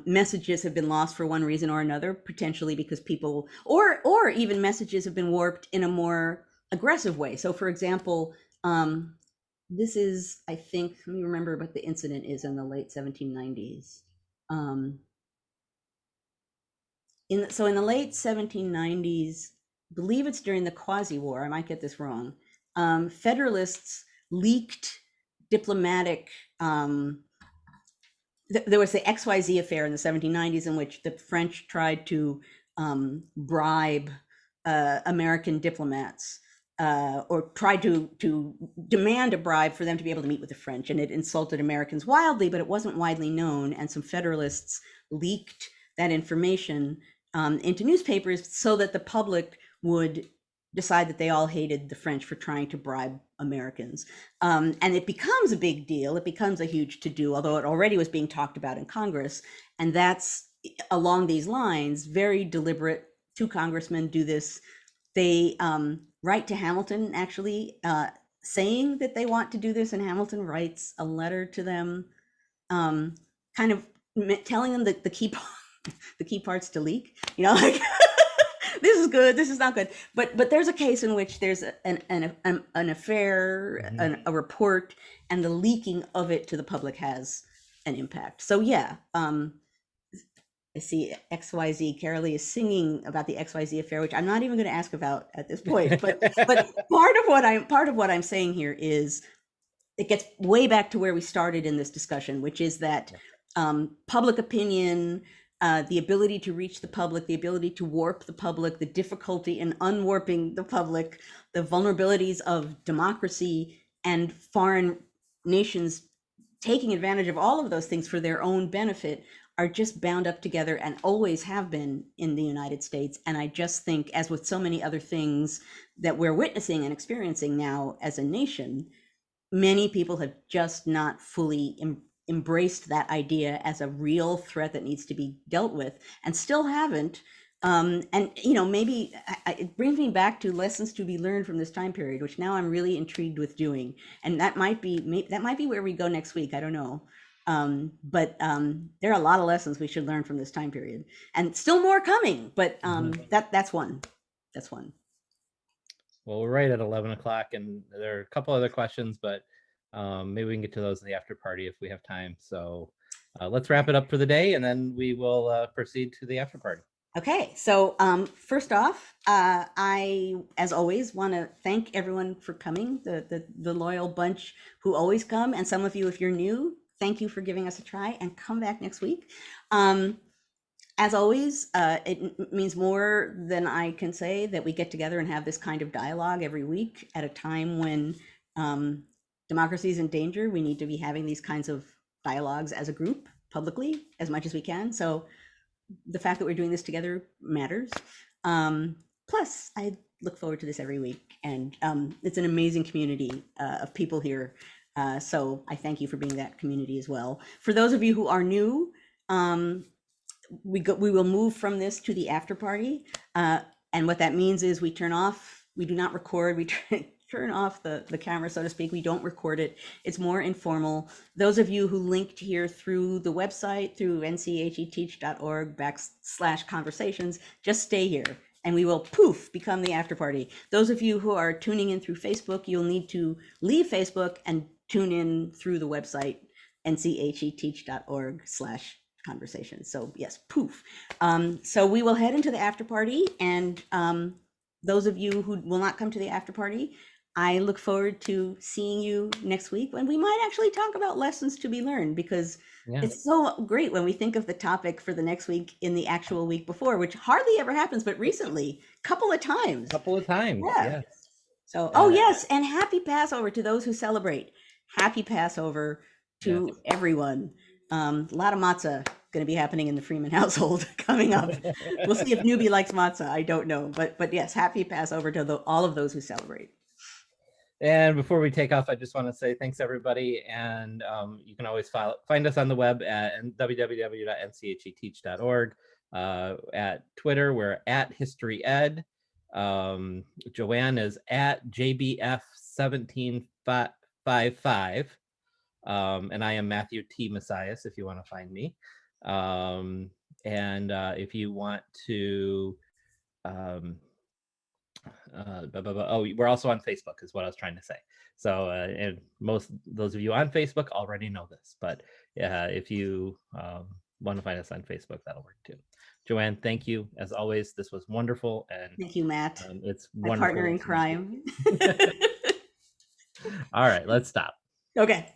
messages have been lost for one reason or another, potentially because people, or even messages have been warped in a more aggressive way. So, for example, this is, I think, let me remember what the incident is in the late 1790s. So in the late 1790s, believe it's during the Quasi-War, I might get this wrong, Federalists leaked diplomatic, there was the XYZ affair in the 1790s in which the French tried to bribe American diplomats, or tried to demand a bribe for them to be able to meet with the French. And it insulted Americans wildly, but it wasn't widely known. And some Federalists leaked that information into newspapers so that the public would decide that they all hated the French for trying to bribe Americans. And it becomes a big deal. It becomes a huge to-do, although it already was being talked about in Congress. And that's along these lines, very deliberate. Two congressmen do this. They write to Hamilton, actually, saying that they want to do this. And Hamilton writes a letter to them, kind of telling them that the key parts to leak, like this is good, this is not good. But there's a case in which there's an affair, a report, and the leaking of it to the public has an impact. So yeah, I see XYZ, Carolee is singing about the XYZ affair, which I'm not even going to ask about at this point. But part of what I'm saying here is it gets way back to where we started in this discussion, which is that public opinion, the ability to reach the public, the ability to warp the public, the difficulty in unwarping the public, the vulnerabilities of democracy and foreign nations taking advantage of all of those things for their own benefit are just bound up together and always have been in the United States. And I just think, as with so many other things that we're witnessing and experiencing now as a nation, many people have just not fully embraced that idea as a real threat that needs to be dealt with, and still haven't. And maybe it brings me back to lessons to be learned from this time period, which now I'm really intrigued with doing. And that might be where we go next week. I don't know. But there are a lot of lessons we should learn from this time period, and still more coming. But that's one. That's one. Well, we're right at 11 o'clock, and there are a couple other questions, but maybe we can get to those in the after party if we have time. So let's wrap it up for the day, and then we will proceed to the after party. Okay, so first off, I, as always, want to thank everyone for coming, the loyal bunch who always come, and some of you, if you're new, thank you for giving us a try, and come back next week. As always, it means more than I can say that we get together and have this kind of dialogue every week at a time when democracy is in danger. We need to be having these kinds of dialogues as a group, publicly, as much as we can. So the fact that we're doing this together matters. Plus, I look forward to this every week, and it's an amazing community of people here. So I thank you for being that community as well. For those of you who are new, we will move from this to the after party. And what that means is we do not record, we turn off the camera, so to speak. We don't record it. It's more informal. Those of you who linked here through the website, through ncheteach.org/conversations, just stay here and we will become the after party. Those of you who are tuning in through Facebook, you'll need to leave Facebook and tune in through the website, ncheteach.org/conversations. So yes, so we will head into the after party, and those of you who will not come to the after party, I look forward to seeing you next week when we might actually talk about lessons to be learned, because it's so great when we think of the topic for the next week in the actual week before, which hardly ever happens, but recently, couple of times. Yeah. So, yes, and happy Passover to those who celebrate. Happy Passover to everyone. A lot of matzah going to be happening in the Freeman household coming up. We'll see if Newbie likes matzah. I don't know, but yes, happy Passover to all of those who celebrate. And before we take off, I just want to say thanks, everybody. And you can always find us on the web at www.ncheteach.org. At Twitter, we're at HistoryEd. Joanne is at JBF1755. And I am Matthew T. Messias, if you want to find me. And if you want to Oh, we're also on Facebook, is what I was trying to say. So, and most those of you on Facebook already know this, but if you want to find us on Facebook, that'll work too. Joanne, thank you as always. This was wonderful, and Thank you, Matt. it's My partner wonderful in to meet crime. you. All right, let's stop. Okay.